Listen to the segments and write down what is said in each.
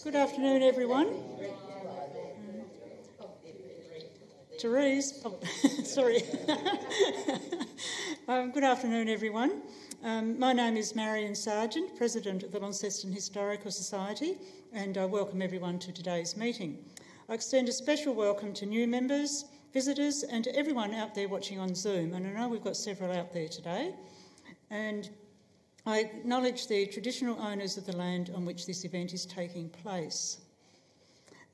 Good afternoon, everyone. Therese, sorry. Good afternoon, everyone. My name is Marion Sargent, President of the Launceston Historical Society, and I welcome everyone to today's meeting. I extend a special welcome to new members, visitors, and to everyone out there watching on Zoom. And I know we've got several out there today. And I acknowledge the traditional owners of the land on which this event is taking place.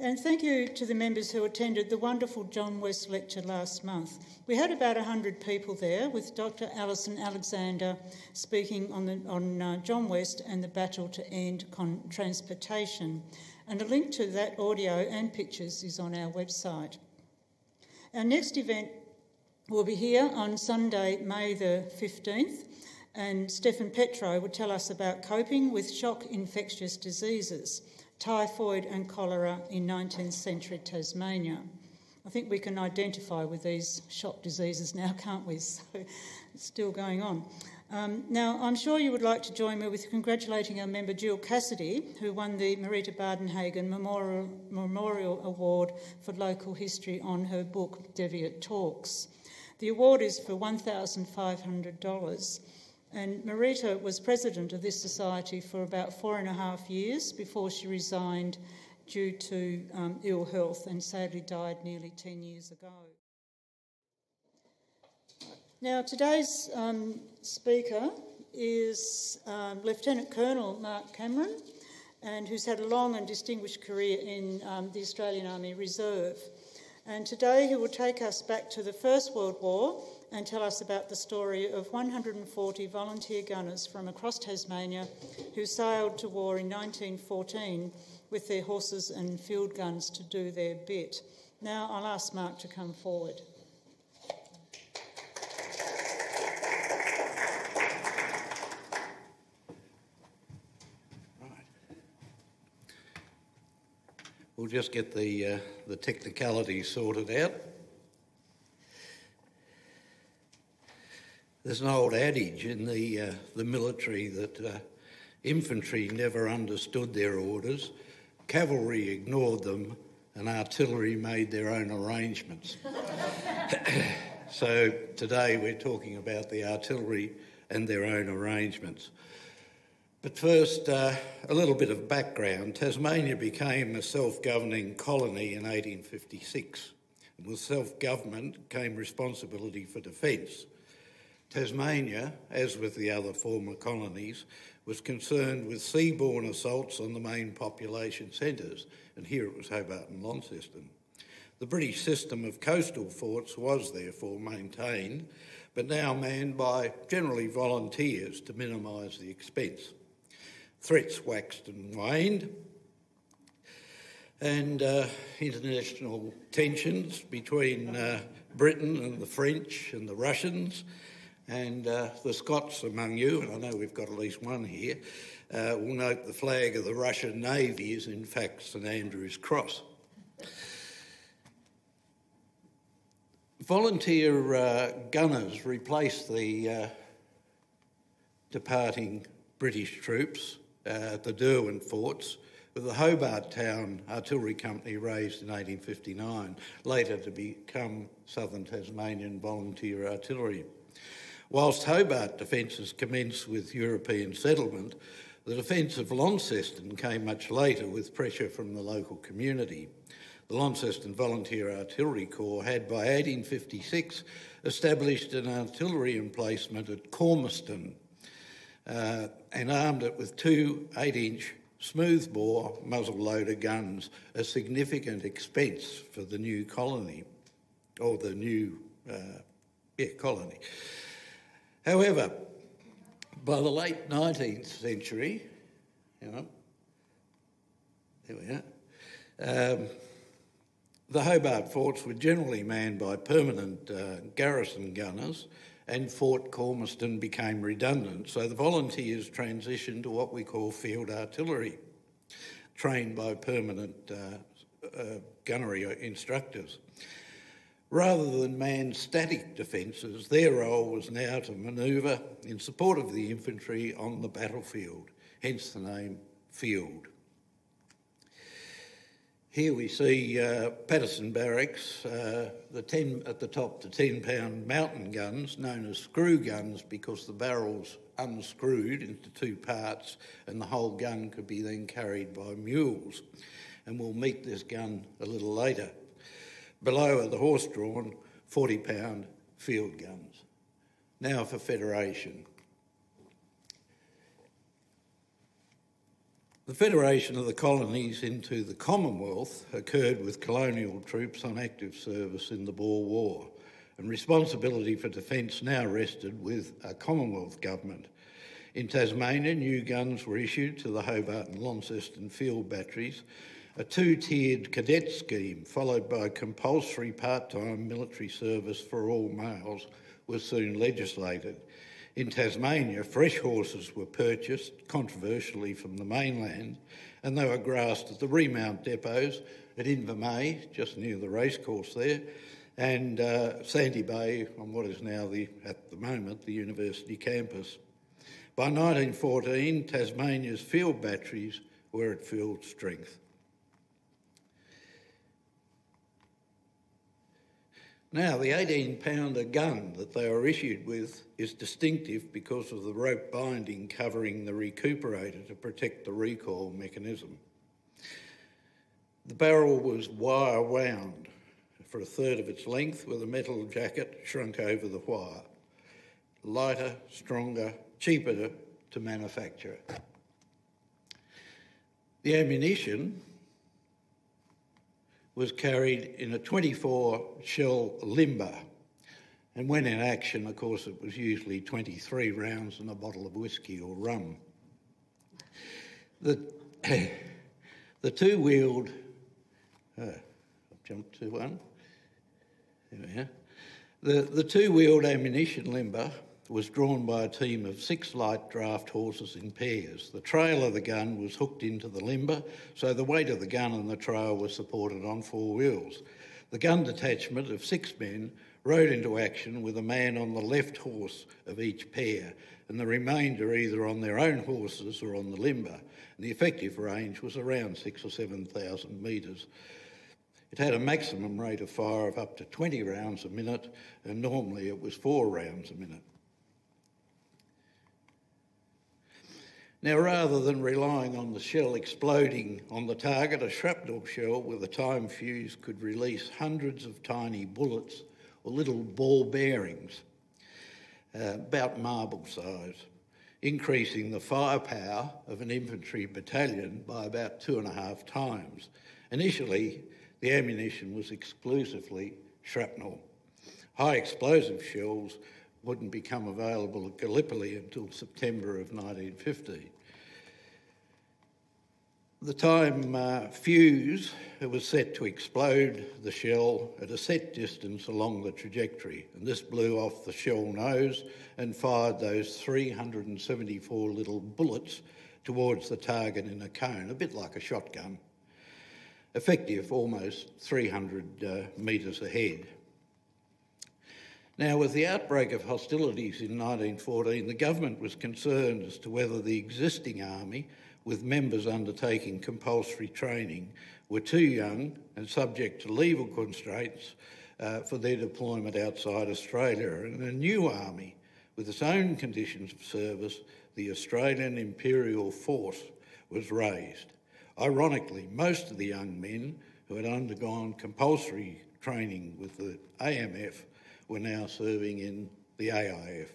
And thank you to the members who attended the wonderful John West lecture last month. We had about 100 people there, with Dr. Alison Alexander speaking on John West and the battle to end transportation. And a link to that audio and pictures is on our website. Our next event will be here on Sunday, May the 15th, and Stefan Petro will tell us about coping with shock infectious diseases, typhoid and cholera in 19th century Tasmania. I think we can identify with these shock diseases now, can't we? So it's still going on. Now, I'm sure you would like to join me with congratulating our member Jill Cassidy, who won the Marita Bardenhagen Memorial Award for Local History on her book, Deviate Talks. The award is for $1,500. And Marita was president of this society for about 4.5 years before she resigned due to ill health and sadly died nearly 10 years ago. Now, today's speaker is Lieutenant Colonel Mark Cameron, and who's had a long and distinguished career in the Australian Army Reserve. And today he will take us back to the First World War and tell us about the story of 140 volunteer gunners from across Tasmania who sailed to war in 1914 with their horses and field guns to do their bit. Now I'll ask Mark to come forward. We'll just get the technicalities sorted out. There's an old adage in the military that infantry never understood their orders, cavalry ignored them, and artillery made their own arrangements. So today we're talking about the artillery and their own arrangements. But first, a little bit of background. Tasmania became a self-governing colony in 1856, and with self-government came responsibility for defence. Tasmania, as with the other former colonies, was concerned with seaborne assaults on the main population centres, and here it was Hobart and Launceston. The British system of coastal forts was therefore maintained, but now manned by generally volunteers to minimise the expense. Threats waxed and waned, and international tensions between Britain and the French and the Russians and the Scots among you, and I know we've got at least one here, will note the flag of the Russian Navy is in fact St Andrew's Cross. Volunteer gunners replaced the departing British troops at the Derwent forts, with the Hobart Town Artillery Company raised in 1859, later to become Southern Tasmanian Volunteer Artillery. Whilst Hobart defences commenced with European settlement, the defence of Launceston came much later with pressure from the local community. The Launceston Volunteer Artillery Corps had by 1856 established an artillery emplacement at Cormiston and armed it with two 8-inch smoothbore muzzle-loader guns, a significant expense for the new colony, or the new colony. However, by the late 19th century, there we are, the Hobart forts were generally manned by permanent garrison gunners, and Fort Cormiston became redundant, so the volunteers transitioned to what we call field artillery, trained by permanent gunnery instructors. Rather than man static defences, their role was now to manoeuvre in support of the infantry on the battlefield, hence the name field. Here we see Patterson Barracks, at the top, the 10-pound mountain guns, known as screw guns because the barrels unscrewed into two parts and the whole gun could be then carried by mules. And we'll meet this gun a little later. Below are the horse-drawn 40-pound field guns. Now for Federation. The federation of the colonies into the Commonwealth occurred with colonial troops on active service in the Boer War, and responsibility for defence now rested with a Commonwealth government. In Tasmania, new guns were issued to the Hobart and Launceston field batteries. A two-tiered cadet scheme, followed by compulsory part-time military service for all males, was soon legislated. In Tasmania, fresh horses were purchased, controversially from the mainland, and they were grassed at the remount depots at Invermay, just near the racecourse there, and Sandy Bay on what is now, at the moment, the university campus. By 1914, Tasmania's field batteries were at field strength. Now, the 18-pounder gun that they were issued with is distinctive because of the rope binding covering the recuperator to protect the recoil mechanism. The barrel was wire wound for a third of its length with a metal jacket shrunk over the wire. Lighter, stronger, cheaper to manufacture. The ammunition was carried in a 24-shell limber, and when in action, of course, it was usually 23 rounds and a bottle of whiskey or rum. The two-wheeled... I've jumped to one. There we are. The two-wheeled ammunition limber was drawn by a team of 6 light draft horses in pairs. The trail of the gun was hooked into the limber, so the weight of the gun and the trail was supported on 4 wheels. The gun detachment of 6 men rode into action with a man on the left horse of each pair, and the remainder either on their own horses or on the limber. And the effective range was around 6,000 or 7,000 metres. It had a maximum rate of fire of up to 20 rounds a minute, and normally it was 4 rounds a minute. Now, rather than relying on the shell exploding on the target, a shrapnel shell with a time fuse could release hundreds of tiny bullets or little ball bearings, about marble size, increasing the firepower of an infantry battalion by about 2.5 times. Initially, the ammunition was exclusively shrapnel. High explosive shells wouldn't become available at Gallipoli until September of 1950. The time fuse was set to explode the shell at a set distance along the trajectory, and this blew off the shell nose and fired those 374 little bullets towards the target in a cone, a bit like a shotgun, effective almost 300 metres ahead. Now, with the outbreak of hostilities in 1914, the government was concerned as to whether the existing army, with members undertaking compulsory training, were too young and subject to legal constraints for their deployment outside Australia. And a new army, with its own conditions of service, the Australian Imperial Force, was raised. Ironically, most of the young men who had undergone compulsory training with the AMF were now serving in the AIF.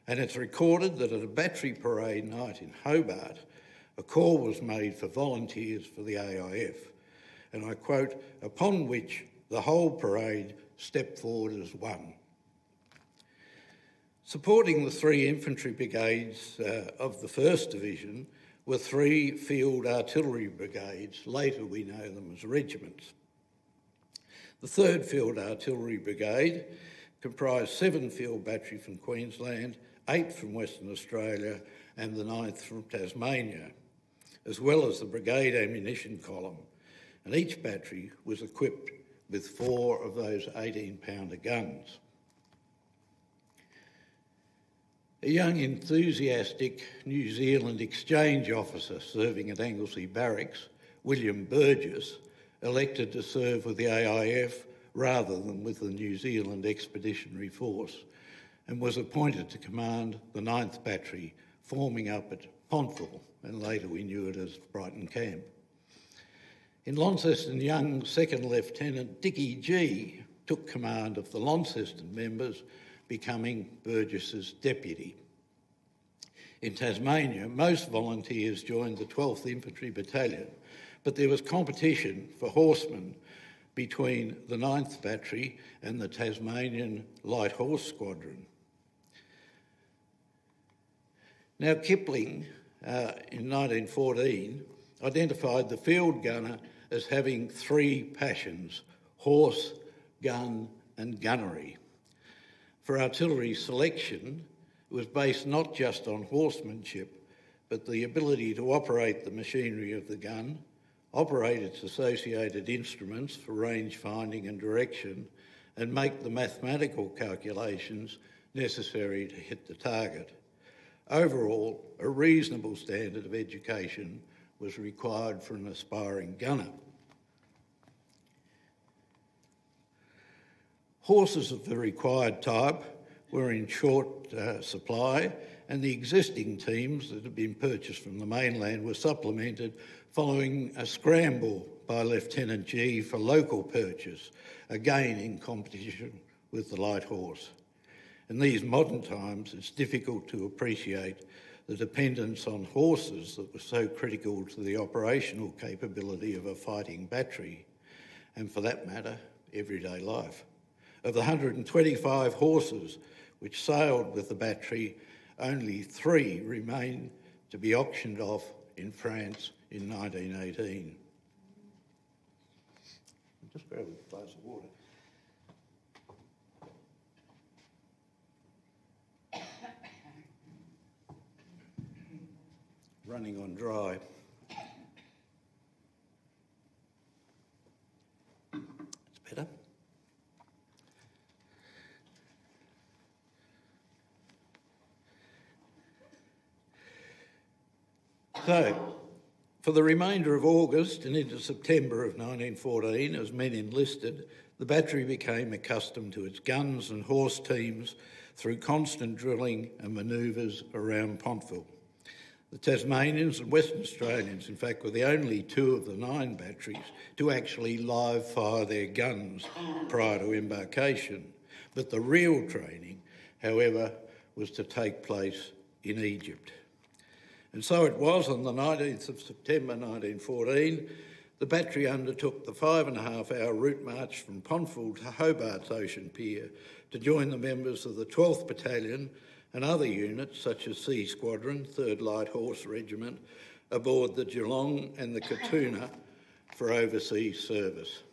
And it's recorded that at a battery parade night in Hobart, a call was made for volunteers for the AIF, and I quote, "upon which the whole parade stepped forward as one." Supporting the 3 infantry brigades of the 1st Division were 3 field artillery brigades. Later we know them as regiments. The 3rd Field Artillery Brigade comprised 7 field batteries from Queensland, 8 from Western Australia, and the 9th from Tasmania, as well as the brigade ammunition column. And each battery was equipped with 4 of those 18-pounder guns. A young, enthusiastic New Zealand exchange officer serving at Anglesey Barracks, William Burgess, elected to serve with the AIF rather than with the New Zealand Expeditionary Force, and was appointed to command the 9th Battery, forming up at Pontville, and later we knew it as Brighton Camp. In Launceston, young Second Lieutenant Dickie G took command of the Launceston members, becoming Burgess's deputy. In Tasmania, most volunteers joined the 12th Infantry Battalion, but there was competition for horsemen between the 9th Battery and the Tasmanian Light Horse Squadron. Now, Kipling, in 1914, identified the field gunner as having 3 passions: horse, gun and gunnery. For artillery selection, it was based not just on horsemanship, but the ability to operate the machinery of the gun, operate its associated instruments for range finding and direction, and make the mathematical calculations necessary to hit the target. Overall, a reasonable standard of education was required for an aspiring gunner. Horses of the required type were in short supply, and the existing teams that had been purchased from the mainland were supplemented following a scramble by Lieutenant G for local purchase, again in competition with the light horse. In these modern times, it's difficult to appreciate the dependence on horses that was so critical to the operational capability of a fighting battery, and for that matter, everyday life. Of the 125 horses which sailed with the battery, only 3 remained to be auctioned off in France in 1918. Just grab a glass of water. Running on dry. It's better. So, for the remainder of August and into September of 1914, as men enlisted, the battery became accustomed to its guns and horse teams through constant drilling and manoeuvres around Pontville. The Tasmanians and Western Australians, in fact, were the only 2 of the 9 batteries to actually live fire their guns prior to embarkation. But the real training, however, was to take place in Egypt. And so it was on the 19th of September 1914, the battery undertook the 5.5-hour route march from Pontville to Hobart's Ocean Pier to join the members of the 12th Battalion and other units such as C Squadron, 3rd Light Horse Regiment, aboard the Geelong and the Katuna for overseas service.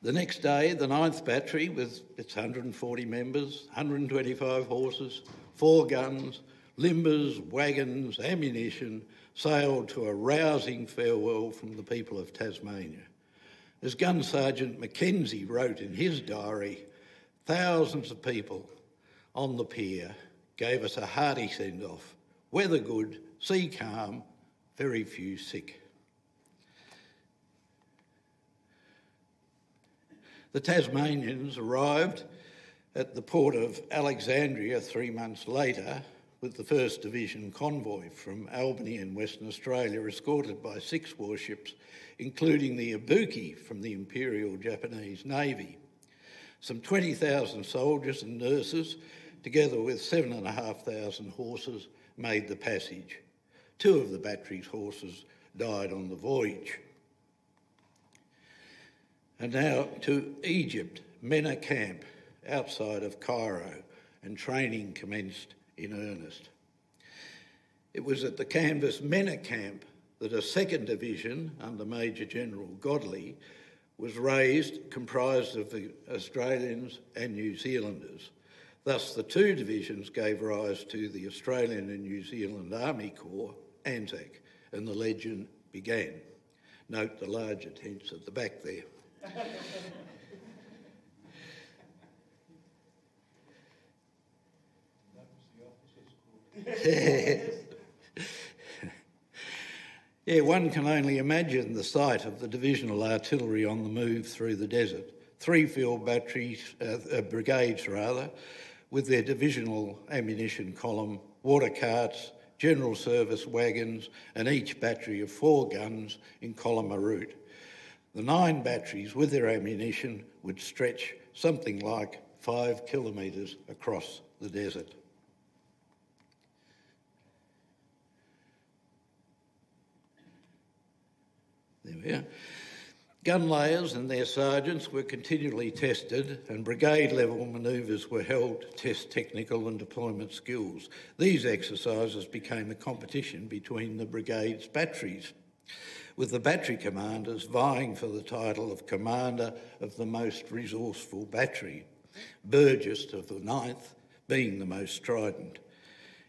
The next day, the 9th Battery, with its 140 members, 125 horses, 4 guns, limbers, wagons, ammunition, sailed to a rousing farewell from the people of Tasmania. As Gun Sergeant Mackenzie wrote in his diary, thousands of people on the pier gave us a hearty send-off. Weather good, sea calm, very few sick. The Tasmanians arrived at the port of Alexandria 3 months later with the 1st Division convoy from Albany in Western Australia, escorted by 6 warships, including the Ibuki from the Imperial Japanese Navy. Some 20,000 soldiers and nurses, together with 7,500 horses, made the passage. 2 of the battery's horses died on the voyage. And now to Egypt, Mena Camp, outside of Cairo, and training commenced in earnest. It was at the canvas Mena Camp that a 2nd Division, under Major General Godley, was raised, comprised of the Australians and New Zealanders. Thus, the 2 divisions gave rise to the Australian and New Zealand Army Corps, ANZAC, and the legend began. Note the larger tents at the back there. Yeah, one can only imagine the sight of the divisional artillery on the move through the desert. 3 field batteries, brigades rather, with their divisional ammunition column, water carts, general service wagons, and each battery of 4 guns in column a route. The 9 batteries with their ammunition would stretch something like 5 kilometres across the desert. There we are. Gun layers and their sergeants were continually tested, and brigade-level manoeuvres were held to test technical and deployment skills. These exercises became a competition between the brigade's batteries, with the battery commanders vying for the title of commander of the most resourceful battery, Burgess of the 9th being the most strident.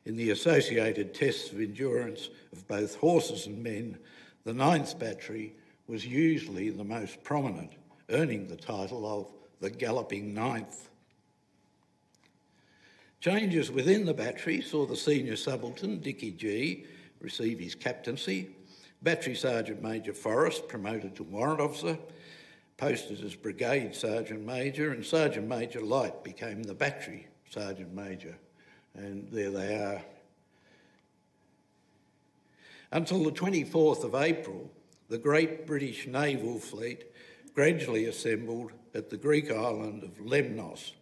In the associated tests of endurance of both horses and men, the 9th battery was usually the most prominent, earning the title of the Galloping 9th. Changes within the battery saw the senior subaltern, Dickie G, receive his captaincy, Battery Sergeant Major Forrest promoted to warrant officer, posted as Brigade Sergeant Major, and Sergeant Major Light became the Battery Sergeant Major. And there they are. Until the 24th of April, the great British naval fleet gradually assembled at the Greek island of Lemnos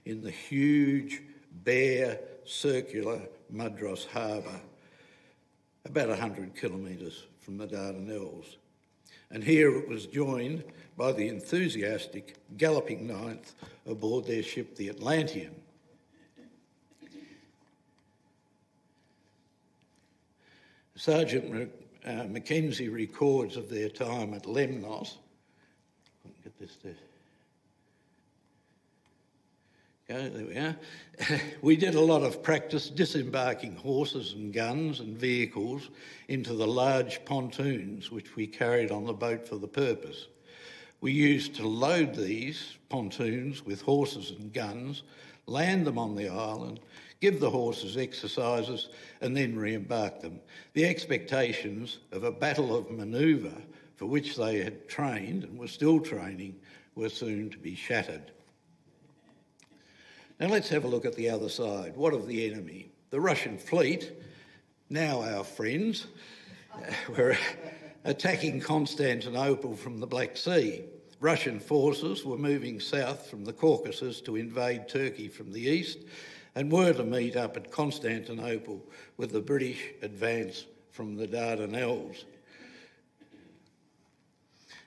in the huge, bare, circular Mudros harbour, about 100 kilometres from the Dardanelles. And here it was joined by the enthusiastic Galloping 9th aboard their ship, the Atlantean. Sergeant Mackenzie records of their time at Lemnos. Get this to go, there we are. We did a lot of practice disembarking horses and guns and vehicles into the large pontoons which we carried on the boat for the purpose. We used to load these pontoons with horses and guns, land them on the island, give the horses exercises and then re-embark them. The expectations of a battle of manoeuvre for which they had trained and were still training were soon to be shattered. Now let's have a look at the other side. What of the enemy? The Russian fleet, now our friends, were attacking Constantinople from the Black Sea. Russian forces were moving south from the Caucasus to invade Turkey from the east, and were to meet up at Constantinople with the British advance from the Dardanelles.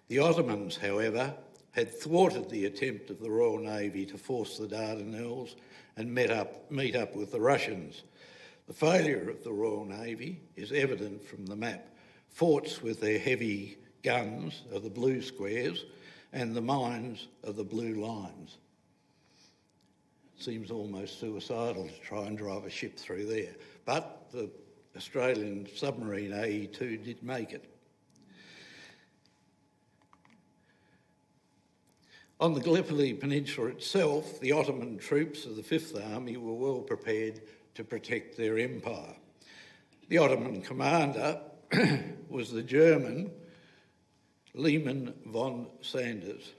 The Ottomans, however, had thwarted the attempt of the Royal Navy to force the Dardanelles and meet up with the Russians. The failure of the Royal Navy is evident from the map. Forts with their heavy guns are the blue squares and the mines are the blue lines. Seems almost suicidal to try and drive a ship through there. But the Australian submarine AE2 did make it. On the Gallipoli Peninsula itself, the Ottoman troops of the Fifth Army were well prepared to protect their empire. The Ottoman commander was the German Lehmann von Sanders,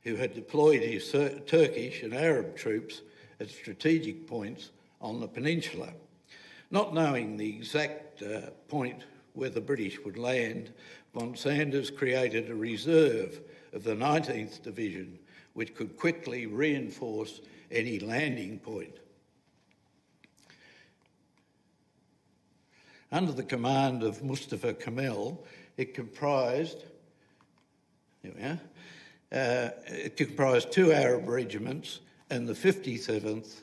who had deployed his Turkish and Arab troops at strategic points on the peninsula. Not knowing the exact point where the British would land, von Sanders created a reserve of the 19th Division, which could quickly reinforce any landing point. Under the command of Mustafa Kemal, it comprised 2 Arab regiments and the 57th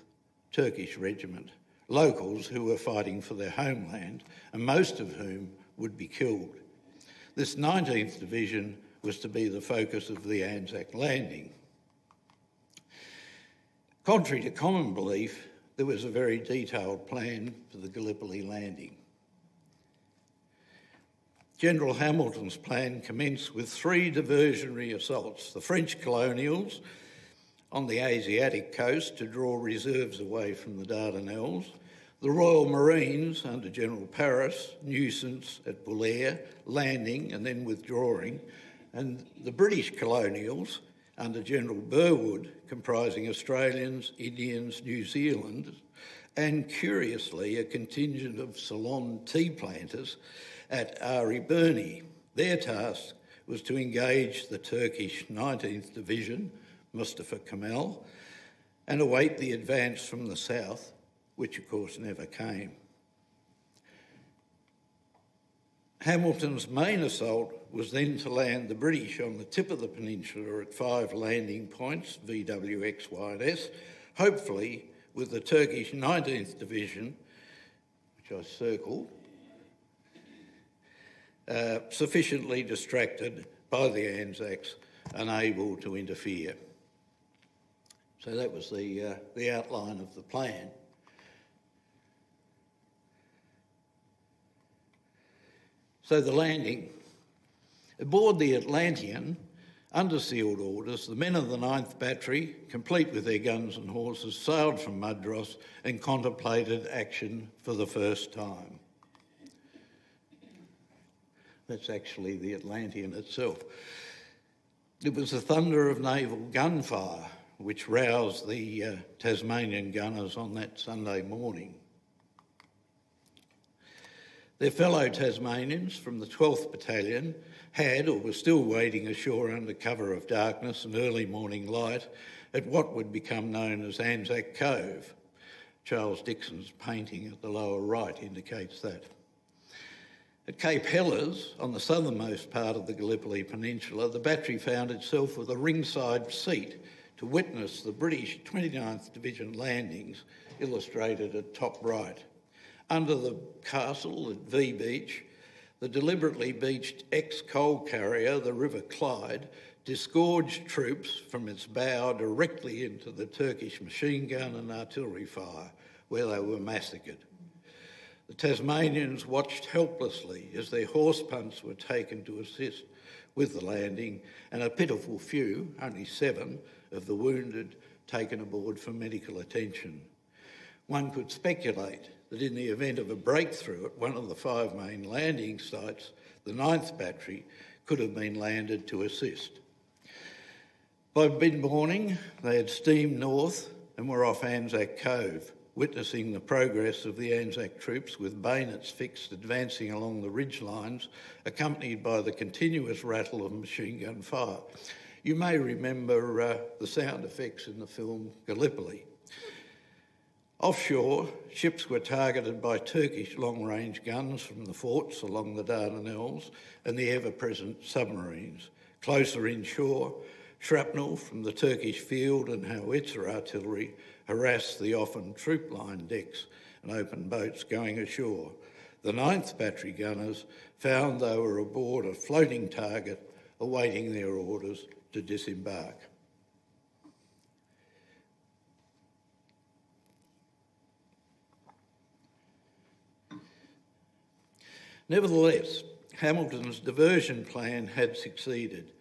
Turkish Regiment, locals who were fighting for their homeland, and most of whom would be killed. This 19th Division was to be the focus of the Anzac landing. Contrary to common belief, there was a very detailed plan for the Gallipoli landing. General Hamilton's plan commenced with 3 diversionary assaults: the French colonials on the Asiatic coast to draw reserves away from the Dardanelles, The Royal Marines under General Paris, nuisance at Bulair, landing and then withdrawing, and the British colonials under General Burwood, comprising Australians, Indians, New Zealanders, and curiously a contingent of Ceylon tea planters at Ari Burney. Their task was to engage the Turkish 19th Division, Mustafa Kemal, and await the advance from the south, which of course never came. Hamilton's main assault was then to land the British on the tip of the peninsula at 5 landing points, VW, X, Y and S, hopefully with the Turkish 19th Division, which I circled, sufficiently distracted by the Anzacs, unable to interfere. So that was the outline of the plan. So the landing. Aboard the Atlantean, under sealed orders, the men of the 9th Battery, complete with their guns and horses, sailed from Mudros and contemplated action for the first time. That's actually the Atlantean itself. It was the thunder of naval gunfire which roused the Tasmanian gunners on that Sunday morning. Their fellow Tasmanians from the 12th Battalion had or were still waiting ashore under cover of darkness and early morning light at what would become known as Anzac Cove. Charles Dixon's painting at the lower right indicates that. At Cape Helles, on the southernmost part of the Gallipoli Peninsula, the battery found itself with a ringside seat to witness the British 29th Division landings, illustrated at top right. Under the castle at V Beach, the deliberately beached ex-coal carrier, the River Clyde, disgorged troops from its bow directly into the Turkish machine gun and artillery fire, where they were massacred. The Tasmanians watched helplessly as their horse punts were taken to assist with the landing, and a pitiful few, only 7, of the wounded taken aboard for medical attention. One could speculate that in the event of a breakthrough at one of the 5 main landing sites, the 9th Battery could have been landed to assist. By mid-morning, they had steamed north and were off Anzac Cove, witnessing the progress of the Anzac troops with bayonets fixed advancing along the ridge lines, accompanied by the continuous rattle of machine gun fire. You may remember the sound effects in the film Gallipoli. Offshore, ships were targeted by Turkish long-range guns from the forts along the Dardanelles and the ever-present submarines. Closer inshore, shrapnel from the Turkish field and howitzer artillery harassed the often troop-lined decks and open boats going ashore. The 9th Battery gunners found they were aboard a floating target awaiting their orders to disembark. Nevertheless, Hamilton's diversion plan had succeeded.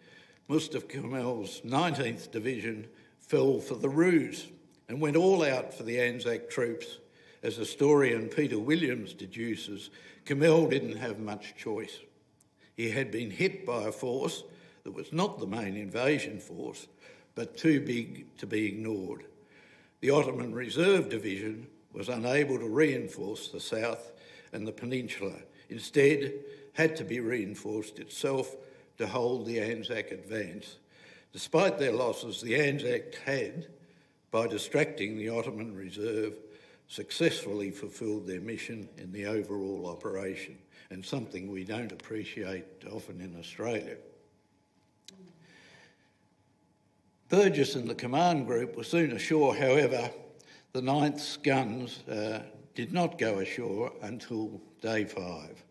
Mustafa Kemal's 19th Division fell for the ruse and went all out for the Anzac troops. As historian Peter Williams deduces, Kemal didn't have much choice. He had been hit by a force that was not the main invasion force, but too big to be ignored. The Ottoman Reserve Division was unable to reinforce the south and the peninsula. Instead, had to be reinforced itself to hold the Anzac advance. Despite their losses, the Anzacs had, by distracting the Ottoman Reserve, successfully fulfilled their mission in the overall operation, and something we don't appreciate often in Australia. Burgess and the command group were soon ashore. However, the 9th's guns did not go ashore until day 5.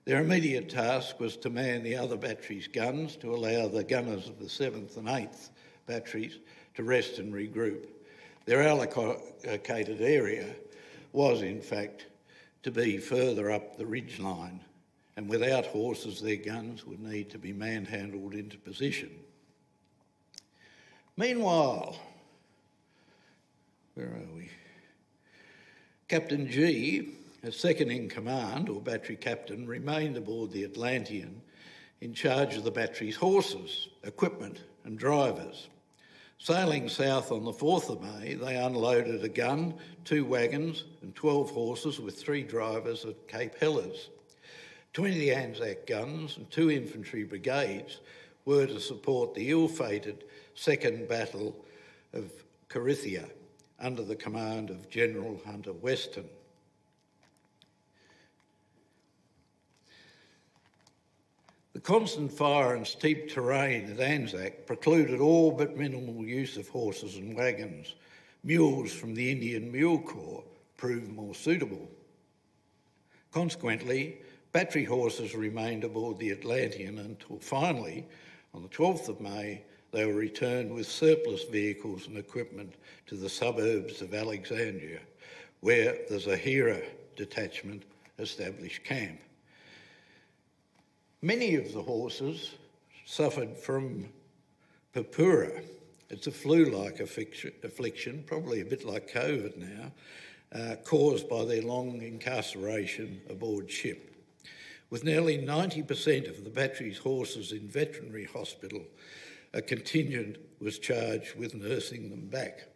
Their immediate task was to man the other batteries' guns to allow the gunners of the 7th and 8th batteries to rest and regroup. Their allocated area was, in fact, to be further up the ridge line, and without horses, their guns would need to be manhandled into position. Meanwhile, where are we? Captain G, as second in command, or battery captain, remained aboard the Atlantean in charge of the battery's horses, equipment and drivers. Sailing south on the 4th of May, they unloaded a gun, 2 wagons and 12 horses with 3 drivers at Cape Helles. 20 Anzac guns and 2 infantry brigades were to support the ill-fated Second Battle of Carinthia under the command of General Hunter Weston. The constant fire and steep terrain at Anzac precluded all but minimal use of horses and wagons. Mules from the Indian Mule Corps proved more suitable. Consequently, battery horses remained aboard the Atlantean until finally, on the 12th of May, they were returned with surplus vehicles and equipment to the suburbs of Alexandria, where the Zahira detachment established camp. Many of the horses suffered from purpura. It's a flu-like affliction, probably a bit like COVID now, caused by their long incarceration aboard ship. With nearly 90% of the battery's horses in veterinary hospital, a contingent was charged with nursing them back.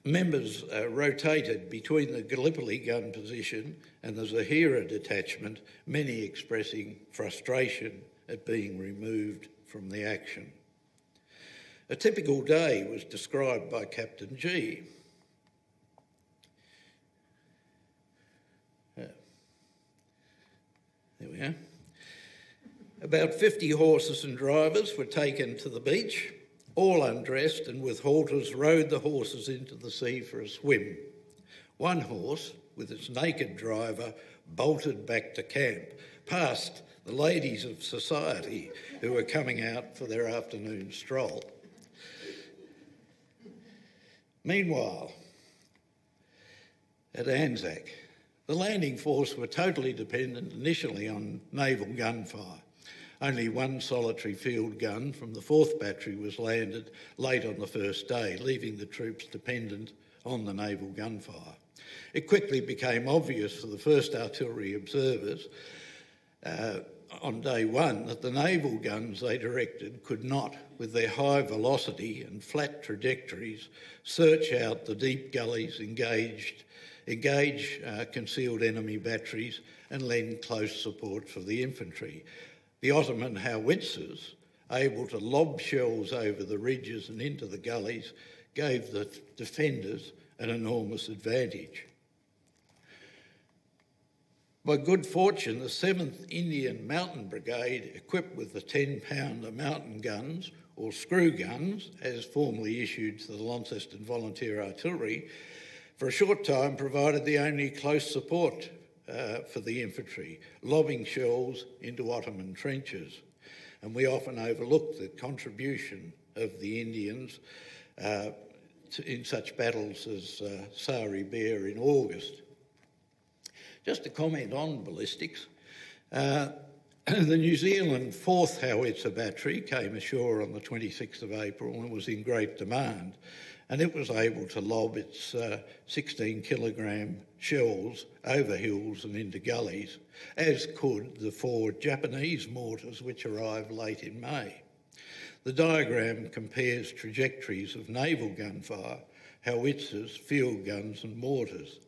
Members rotated between the Gallipoli gun position and the Zahira detachment, many expressing frustration at being removed from the action. A typical day was described by Captain G. There we are. About 50 horses and drivers were taken to the beach. All undressed and with halters rode the horses into the sea for a swim. One horse, with its naked driver, bolted back to camp, past the ladies of society who were coming out for their afternoon stroll. Meanwhile, at Anzac, the landing force were totally dependent initially on naval gunfire. Only one solitary field gun from the 4th Battery was landed late on the first day, leaving the troops dependent on the naval gunfire. It quickly became obvious for the 1st Artillery observers on day 1 that the naval guns they directed could not, with their high velocity and flat trajectories, search out the deep gullies, engage concealed enemy batteries and lend close support for the infantry. The Ottoman howitzers, able to lob shells over the ridges and into the gullies, gave the defenders an enormous advantage. By good fortune, the 7th Indian Mountain Brigade, equipped with the 10-pounder mountain guns, or screw guns, as formerly issued to the Launceston Volunteer Artillery, for a short time provided the only close support for the infantry, lobbing shells into Ottoman trenches. And we often overlook the contribution of the Indians in such battles as Sari Bair in August. Just to comment on ballistics, the New Zealand 4th Howitzer Battery came ashore on the 26th of April and was in great demand, and it was able to lob its 16-kilogram shells over hills and into gullies, as could the 4 Japanese mortars which arrived late in May. The diagram compares trajectories of naval gunfire, howitzers, field guns and mortars.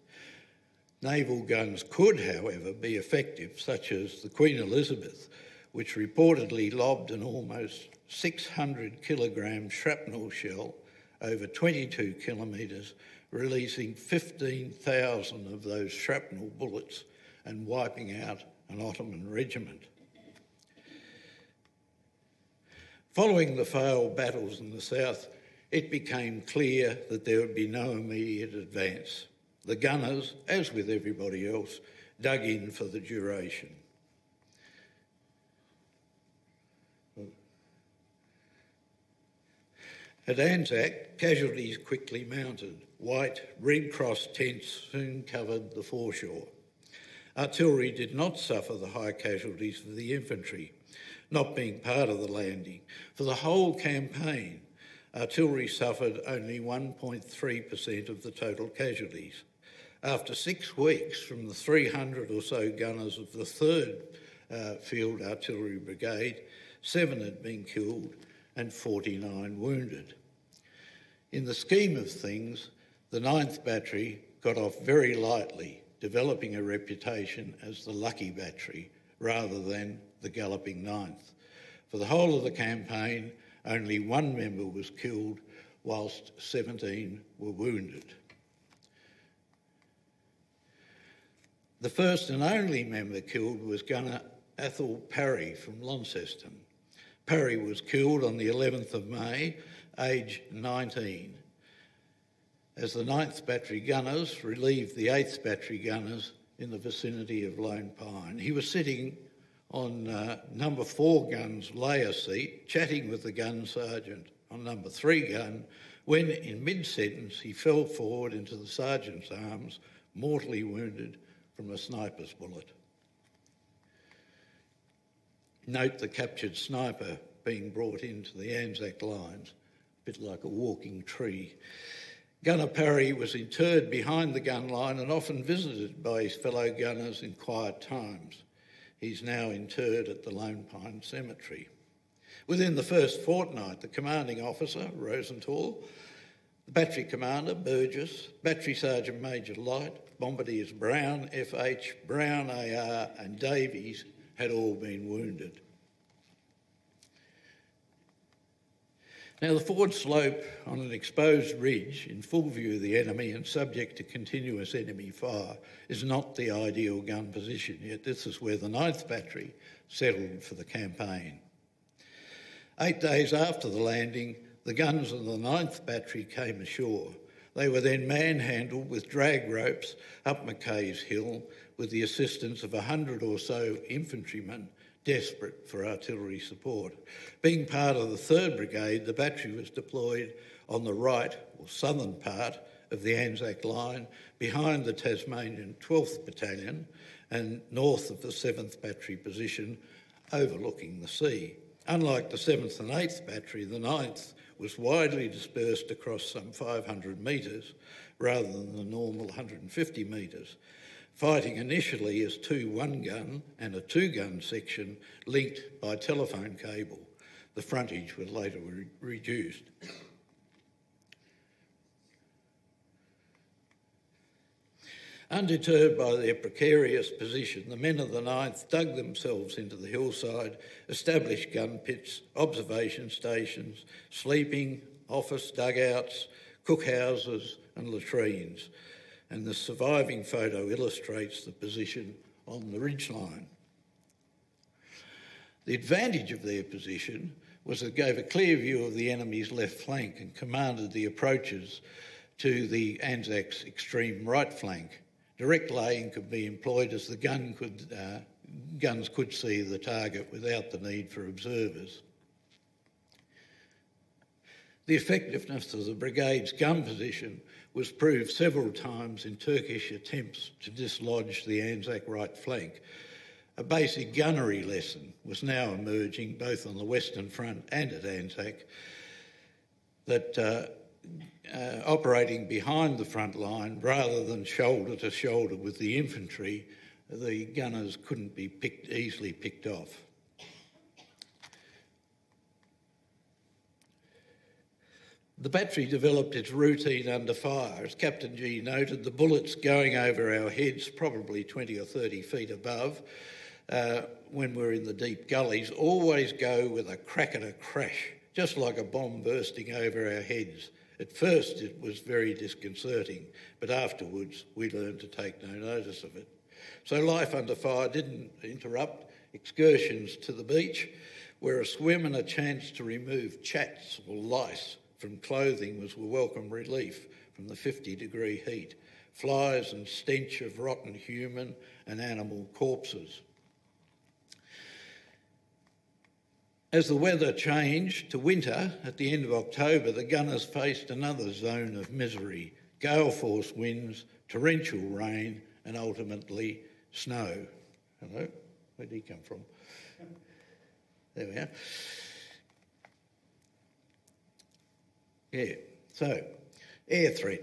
Naval guns could, however, be effective, such as the Queen Elizabeth, which reportedly lobbed an almost 600-kilogram shrapnel shell over 22 kilometres, releasing 15,000 of those shrapnel bullets and wiping out an Ottoman regiment. Following the failed battles in the south, it became clear that there would be no immediate advance. The gunners, as with everybody else, dug in for the duration. At Anzac, casualties quickly mounted. White Red Cross tents soon covered the foreshore. Artillery did not suffer the high casualties of the infantry. not being part of the landing. For the whole campaign, artillery suffered only 1.3% of the total casualties. After 6 weeks, from the 300 or so gunners of the 3rd Field Artillery Brigade, 7 had been killed and 49 wounded. In the scheme of things, the 9th Battery got off very lightly, developing a reputation as the lucky battery rather than the galloping 9th. For the whole of the campaign, only 1 member was killed, whilst 17 were wounded. The first and only member killed was gunner Athol Parry from Launceston. Parry was killed on the 11th of May, aged 19, as the 9th Battery gunners relieved the 8th Battery gunners in the vicinity of Lone Pine. He was sitting on number 4 gun's layer seat, chatting with the gun sergeant on number 3 gun, when in mid-sentence he fell forward into the sergeant's arms, mortally wounded from a sniper's bullet. Note the captured sniper being brought into the Anzac lines, a bit like a walking tree. Gunner Parry was interred behind the gun line and often visited by his fellow gunners in quiet times. He's now interred at the Lone Pine Cemetery. Within the first fortnight, the commanding officer, Rosenthal, the battery commander, Burgess, Battery Sergeant Major Light, Bombardiers Brown, FH, Brown AR and Davies had all been wounded. Now, the forward slope on an exposed ridge in full view of the enemy and subject to continuous enemy fire is not the ideal gun position, yet this is where the 9th Battery settled for the campaign. 8 days after the landing, the guns of the 9th Battery came ashore. They were then manhandled with drag ropes up Mackay's Hill with the assistance of 100 or so infantrymen desperate for artillery support. Being part of the 3rd Brigade, the battery was deployed on the right or southern part of the Anzac line behind the Tasmanian 12th Battalion and north of the 7th Battery position overlooking the sea. Unlike the 7th and 8th Battery, the 9th was widely dispersed across some 500 metres rather than the normal 150 metres, fighting initially as 2 1-gun and a 2-gun section linked by telephone cable. The frontage was later reduced. Undeterred by their precarious position, the men of the 9th dug themselves into the hillside, established gun pits, observation stations, sleeping, office dugouts, cookhouses and latrines, and the surviving photo illustrates the position on the ridgeline. The advantage of their position was it gave a clear view of the enemy's left flank and commanded the approaches to the Anzac's extreme right flank. Direct laying could be employed as the guns could see the target without the need for observers. The effectiveness of the brigade's gun position was proved several times in Turkish attempts to dislodge the Anzac right flank. A basic gunnery lesson was now emerging both on the Western Front and at Anzac that operating behind the front line rather than shoulder to shoulder with the infantry, the gunners couldn't be easily picked off. The battery developed its routine under fire. As Captain G noted, the bullets going over our heads, probably 20 or 30 feet above, when we're in the deep gullies, always go with a crack and a crash, just like a bomb bursting over our heads. At first it was very disconcerting, but afterwards we learned to take no notice of it. So life under fire didn't interrupt excursions to the beach, where a swim and a chance to remove chats or lice from clothing was a welcome relief from the 50-degree heat, flies and stench of rotten human and animal corpses. As the weather changed to winter at the end of October, the gunners faced another zone of misery, gale force winds, torrential rain and ultimately snow. Hello? Where did he come from? There we are. Yeah, so air threat.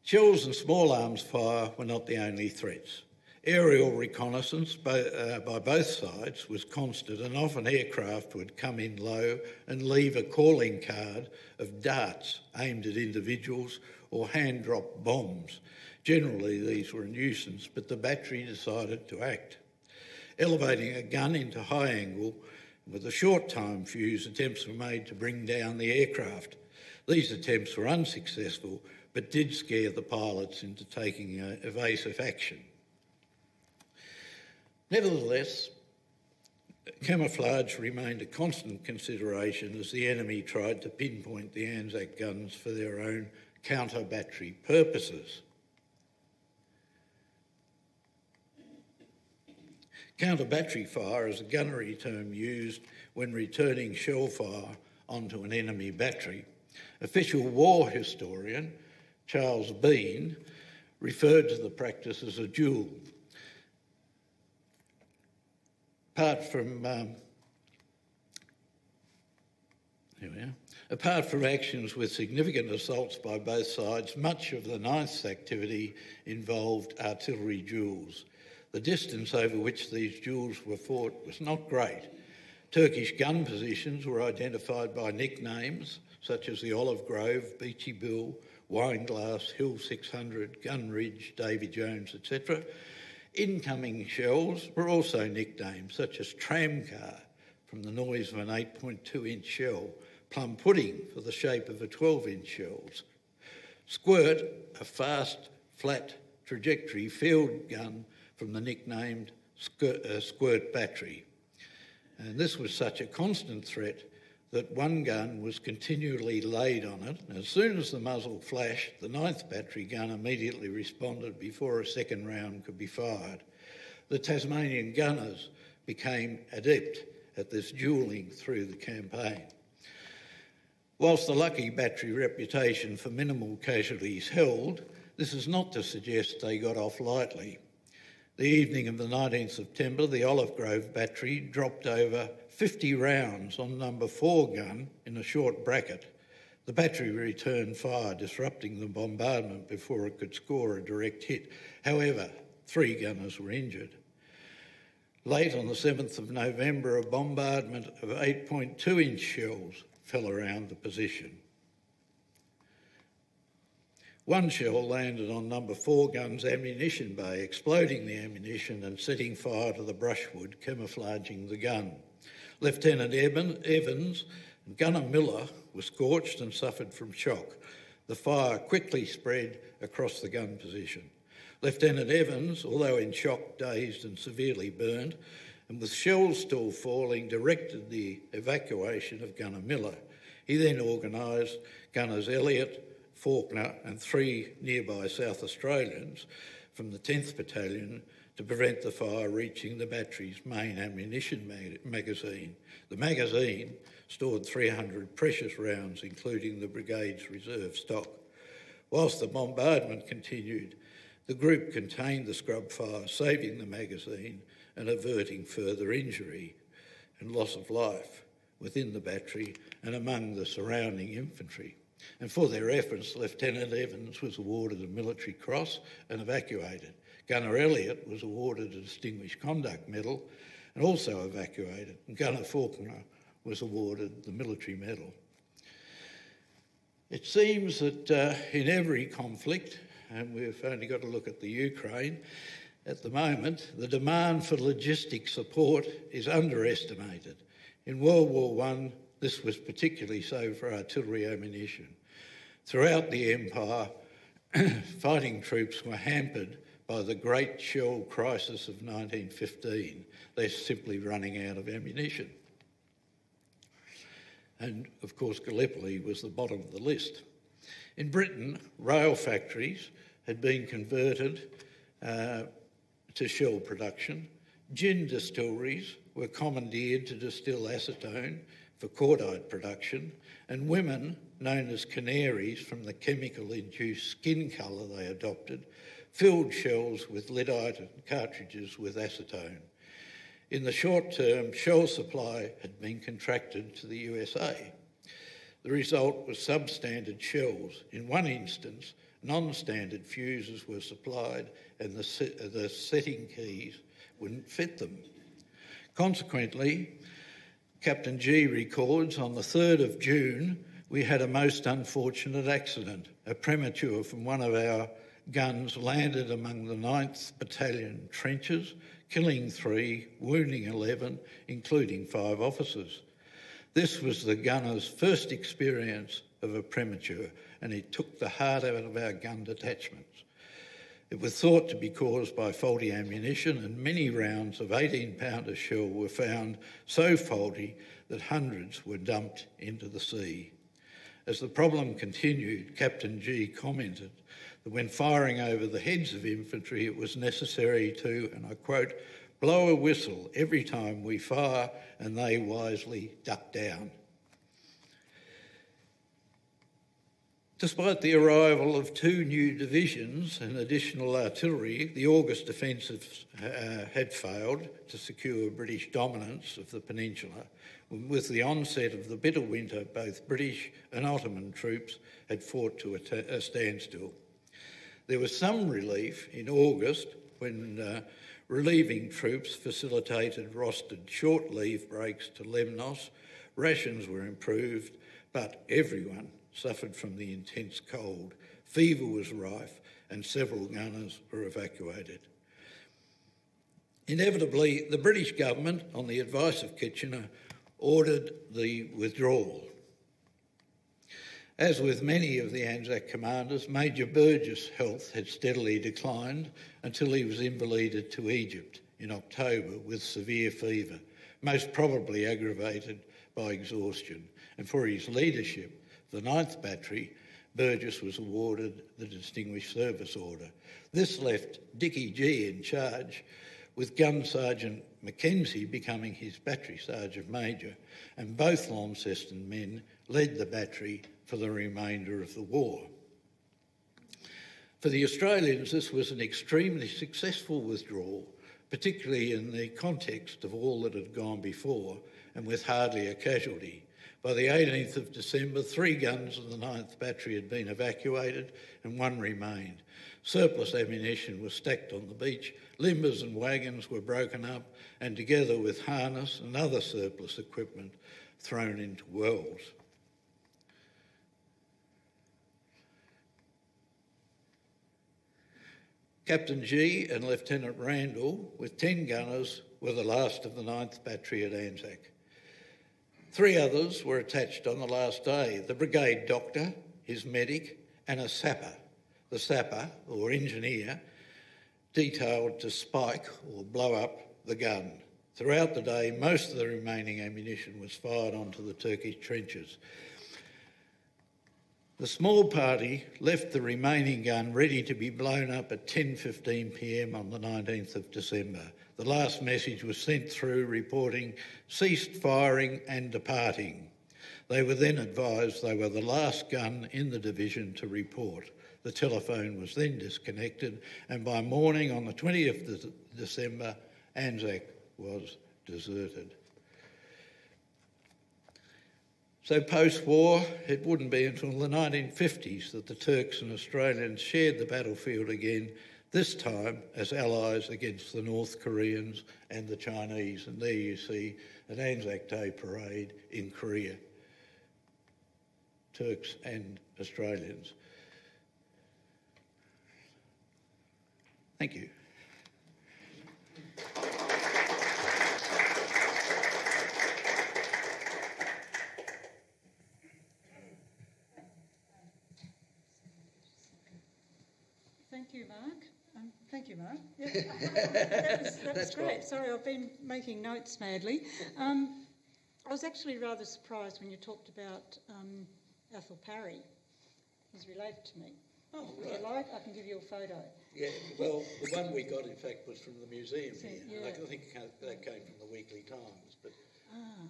Shells and small arms fire were not the only threats. Aerial reconnaissance by both sides was constant, and often aircraft would come in low and leave a calling card of darts aimed at individuals or hand-dropped bombs. Generally, these were a nuisance, but the battery decided to act. Elevating a gun into high angle with a short time fuse, attempts were made to bring down the aircraft. These attempts were unsuccessful, but did scare the pilots into taking evasive action. Nevertheless, camouflage remained a constant consideration as the enemy tried to pinpoint the Anzac guns for their own counter-battery purposes. Counter-battery fire is a gunnery term used when returning shell fire onto an enemy battery. Official war historian Charles Bean referred to the practice as a duel. Apart from actions with significant assaults by both sides, much of the 9th's activity involved artillery duels. The distance over which these duels were fought was not great. Turkish gun positions were identified by nicknames such as the Olive Grove, Beachy Bill, Wineglass, Hill 600, Gun Ridge, Davy Jones, etc. Incoming shells were also nicknamed, such as Tramcar, from the noise of an 8.2-inch shell, Plum Pudding for the shape of a 12-inch shell, Squirt, a fast, flat trajectory field gun from the nicknamed Squirt Battery. And this was such a constant threat that one gun was continually laid on it. As soon as the muzzle flashed, the 9th battery gun immediately responded before a second round could be fired. The Tasmanian gunners became adept at this duelling through the campaign. Whilst the Lucky battery reputation for minimal casualties held, this is not to suggest they got off lightly. The evening of the 19th September, the Olive Grove battery dropped over 50 rounds on number 4 gun in a short bracket. The battery returned fire, disrupting the bombardment before it could score a direct hit. However, 3 gunners were injured. Late on the 7th of November, a bombardment of 8.2-inch shells fell around the position. One shell landed on number 4 gun's ammunition bay, exploding the ammunition and setting fire to the brushwood, camouflaging the gun. Lieutenant Evans and Gunner Miller were scorched and suffered from shock. The fire quickly spread across the gun position. Lieutenant Evans, although in shock, dazed and severely burned, and with shells still falling, directed the evacuation of Gunner Miller. He then organised Gunners Elliott, Faulkner and 3 nearby South Australians from the 10th Battalion to prevent the fire reaching the battery's main ammunition magazine. The magazine stored 300 precious rounds, including the brigade's reserve stock. Whilst the bombardment continued, the group contained the scrub fire, saving the magazine and averting further injury and loss of life within the battery and among the surrounding infantry. And for their efforts, Lieutenant Evans was awarded a Military Cross and evacuated. Gunner Elliott was awarded a Distinguished Conduct Medal and also evacuated. And Gunner Faulkner was awarded the Military Medal. It seems that in every conflict, and we've only got to look at the Ukraine, at the moment, the demand for logistic support is underestimated. In World War I, this was particularly so for artillery ammunition. Throughout the Empire, fighting troops were hampered by the Great Shell Crisis of 1915. They're simply running out of ammunition. And, of course, Gallipoli was the bottom of the list. In Britain, rail factories had been converted to shell production. Gin distilleries were commandeered to distill acetone for cordite production, and women, known as canaries from the chemical-induced skin colour they adopted, filled shells with lyddite and cartridges with acetone. In the short term, shell supply had been contracted to the USA. The result was substandard shells. In one instance, non-standard fuses were supplied and the setting keys wouldn't fit them. Consequently, Captain G records, on the 3rd of June, we had a most unfortunate accident. A premature from one of our guns landed among the 9th Battalion trenches, killing 3, wounding 11, including 5 officers. This was the gunner's first experience of a premature, and it took the heart out of our gun detachments. It was thought to be caused by faulty ammunition, and many rounds of 18-pounder shell were found so faulty that hundreds were dumped into the sea. As the problem continued, Captain G commented that when firing over the heads of infantry, it was necessary to, and I quote, blow a whistle every time we fire, and they wisely duck down. Despite the arrival of 2 new divisions and additional artillery, the August offensive had failed to secure British dominance of the peninsula. With the onset of the bitter winter, both British and Ottoman troops had fought to a standstill. There was some relief in August when relieving troops facilitated rostered short leave breaks to Lemnos. Rations were improved, but everyone suffered from the intense cold. Fever was rife and several gunners were evacuated. Inevitably, the British government, on the advice of Kitchener, ordered the withdrawal. As with many of the Anzac commanders, Major Burgess' health had steadily declined until he was invalided to Egypt in October with severe fever, most probably aggravated by exhaustion. And for his leadership, the 9th Battery, Burgess was awarded the Distinguished Service Order. This left Dickie G in charge, with Gun Sergeant Mackenzie becoming his Battery Sergeant Major, and both Launceston men led the battery for the remainder of the war. For the Australians, this was an extremely successful withdrawal, particularly in the context of all that had gone before, and with hardly a casualty. By the 18th of December, 3 guns of the 9th Battery had been evacuated and 1 remained. Surplus ammunition was stacked on the beach, limbers and wagons were broken up, and together with harness and other surplus equipment, thrown into wells. Captain G and Lieutenant Randall, with 10 gunners, were the last of the 9th Battery at Anzac. 3 others were attached on the last day: the brigade doctor, his medic, and a sapper. The sapper, or engineer, detailed to spike or blow up the gun. Throughout the day, most of the remaining ammunition was fired onto the Turkish trenches. The small party left the remaining gun ready to be blown up at 10:15 p.m. on the 19th of December. The last message was sent through reporting ceased firing and departing. They were then advised they were the last gun in the division to report. The telephone was then disconnected, and by morning on the 20th of December, Anzac was deserted. So post-war, it wouldn't be until the 1950s that the Turks and Australians shared the battlefield again, this time as allies against the North Koreans and the Chinese. And there you see an Anzac Day parade in Korea, Turks and Australians. Thank you. Thank you, Mark. Thank you, Mark. Yeah. that was great. Right. Sorry, I've been making notes madly. I was actually rather surprised when you talked about Athol Parry. He's related to me. Oh, if you like, I can give you a photo. Yeah, well, the one we got, in fact, was from the museum here. Yeah. I think that came from the Weekly Times, but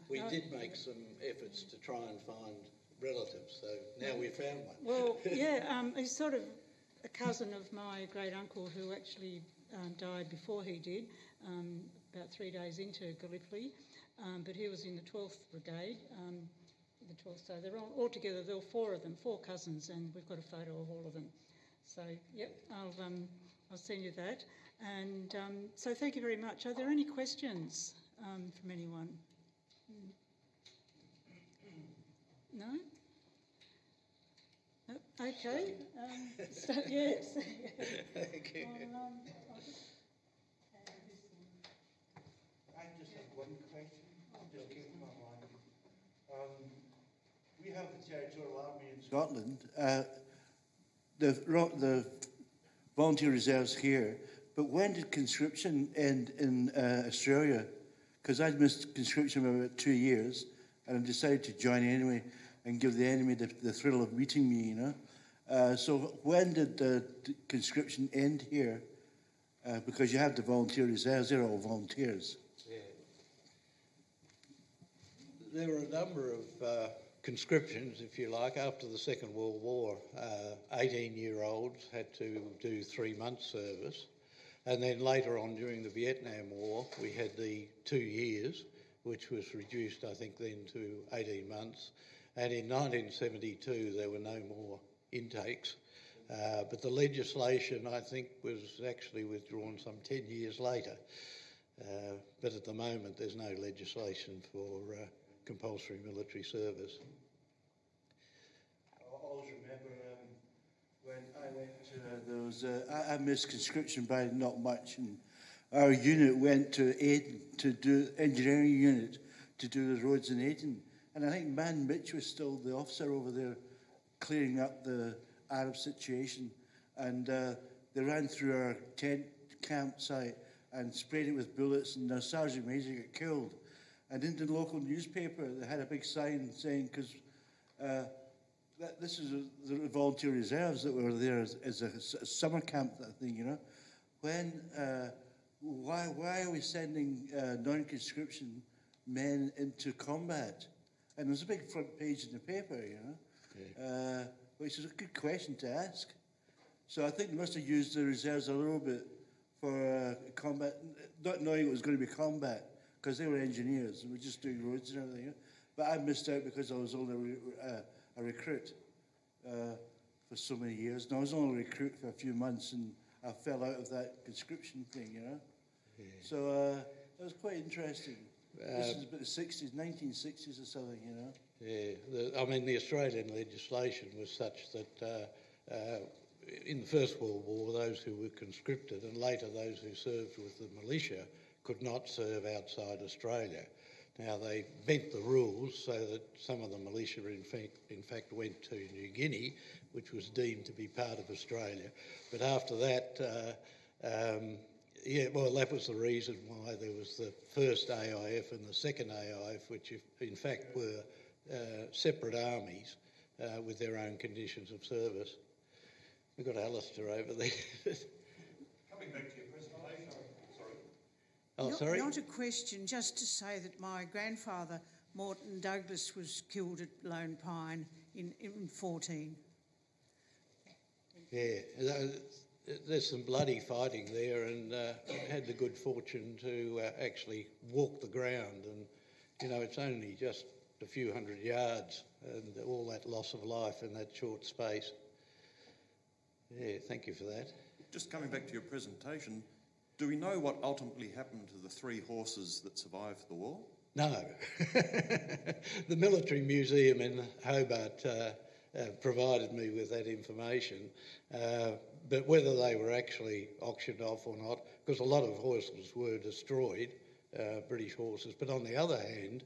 we did make some efforts to try and find relatives, so now we've found one. Well, yeah, he's sort of a cousin of my great uncle who actually died before he did, about 3 days into Gallipoli, but he was in the 12th Brigade, so they're all together. There were 4 of them, 4 cousins, and we've got a photo of all of them. So, yep, I'll send you that. And so thank you very much. Are there any questions from anyone? No? No? Okay. So, yes. Thank you. I just have one question. Just came to my mind. We have the Territorial Army in Scotland. The volunteer reserves here. But when did conscription end in Australia? Because I'd missed conscription for about 2 years, and I decided to join anyway and give the enemy the thrill of meeting me, you know. So when did the conscription end here? Because you have the volunteer reserves, they're all volunteers. Yeah. There were a number of conscriptions, if you like, after the Second World War. 18-year-olds had to do 3 months service. And then later on, during the Vietnam War, we had the 2 years, which was reduced, I think, then to 18 months. And in 1972, there were no more intakes. But the legislation, I think, was actually withdrawn some 10 years later. But at the moment, there's no legislation for compulsory military service. I always remember when I went to I missed conscription by not much, and our unit went to Aden to do engineering unit to do the roads in Aden, and I think Man Mitch was still the officer over there clearing up the Arab situation, and they ran through our tent campsite and sprayed it with bullets, and our sergeant major got killed. And in the local newspaper, they had a big sign saying, because this is the volunteer reserves that were there as a summer camp, that thing, you know. Why are we sending non-conscription men into combat? And there's a big front page in the paper, you know, yeah. Which is a good question to ask. So I think they must have used the reserves a little bit for combat, not knowing it was going to be combat, because they were engineers and we're just doing roads and everything. You know? But I missed out because I was only a recruit for so many years. And I was only a recruit for a few months, and I fell out of that conscription thing, you know. Yeah. So it was quite interesting. This is about the 60s, 1960s or something, you know. Yeah, I mean, the Australian legislation was such that in the First World War, those who were conscripted and later those who served with the militia could not serve outside Australia. Now, they bent the rules so that some of the militia, in fact, went to New Guinea, which was deemed to be part of Australia. But after that, that was the reason why there was the first AIF and the second AIF, which in fact were separate armies with their own conditions of service. We've got Alistair over there. Coming back to your presentation, sorry. Oh, sorry? Not a question, just to say that my grandfather, Morton Douglas, was killed at Lone Pine in 14. Yeah, there's some bloody fighting there, and had the good fortune to actually walk the ground, and, you know, it's only just a few hundred yards, and all that loss of life in that short space. Yeah, thank you for that. Just coming back to your presentation, do we know what ultimately happened to the 3 horses that survived the war? No. The Military Museum in Hobart provided me with that information, but whether they were actually auctioned off or not, because a lot of horses were destroyed, British horses, but on the other hand,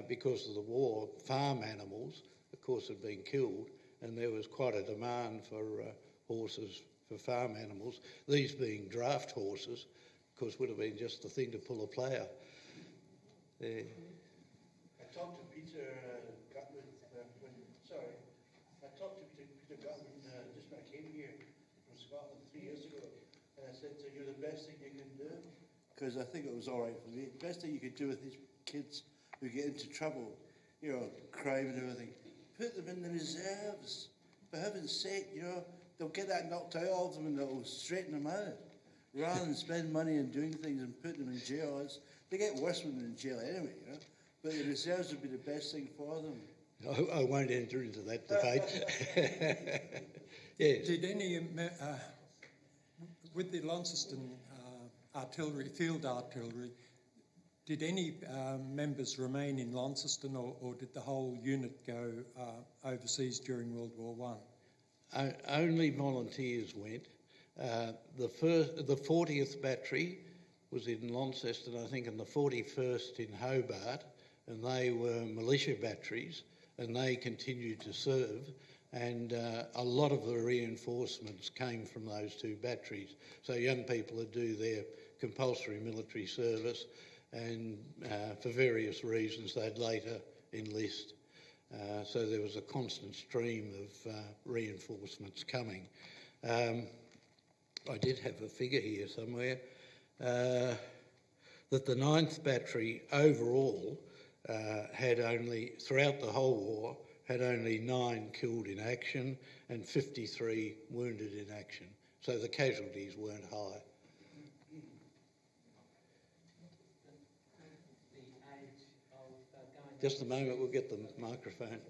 because of the war, farm animals, of course, had been killed, and there was quite a demand for horses for farm animals. These being draft horses, of course, would have been just the thing to pull a plough. Yeah. I talked to Peter Gutman, I talked to Peter Gutman just when I came here from Scotland 3 years ago, and I said to him, "You're the best thing you can do," because I think it was all right for me. The best thing you could do with these kids who get into trouble, you know, crime and everything, put them in the reserves. For heaven's sake, you know, they'll get that knocked out of them and they'll straighten them out. rather than spend money on doing things and put them in jail. They get worse when they're in jail anyway, you know? But the reserves would be the best thing for them. I won't enter into that debate. Yes. Did any, with the Launceston artillery, field artillery, did any members remain in Launceston, or did the whole unit go overseas during World War I? Only volunteers went. The 40th Battery was in Launceston, I think, and the 41st in Hobart, and they were militia batteries, and they continued to serve, and a lot of the reinforcements came from those two batteries. So young people would do their compulsory military service, and for various reasons they'd later enlist. So there was a constant stream of reinforcements coming. I did have a figure here somewhere, that the 9th Battery overall had only, throughout the whole war, had only 9 killed in action and 53 wounded in action. So the casualties weren't high. Just a moment, we'll get the microphone.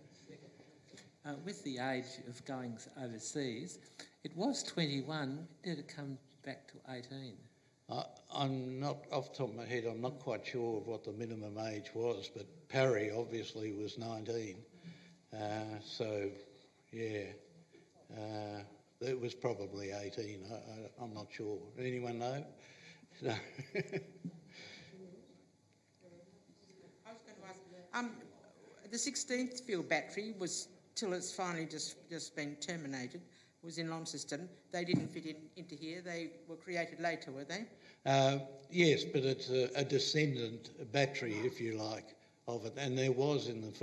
With the age of going overseas, it was 21. Did it come back to 18? I'm not, off the top of my head, I'm not quite sure of what the minimum age was, but Parry obviously was 19. So, yeah, it was probably 18. I'm not sure. Anyone know? No. The 16th Field Battery was, till it's finally just been terminated, was in Launceston. They didn't fit into here. They were created later, were they? Yes, but it's a descendant battery, if you like, of it. And there was in the first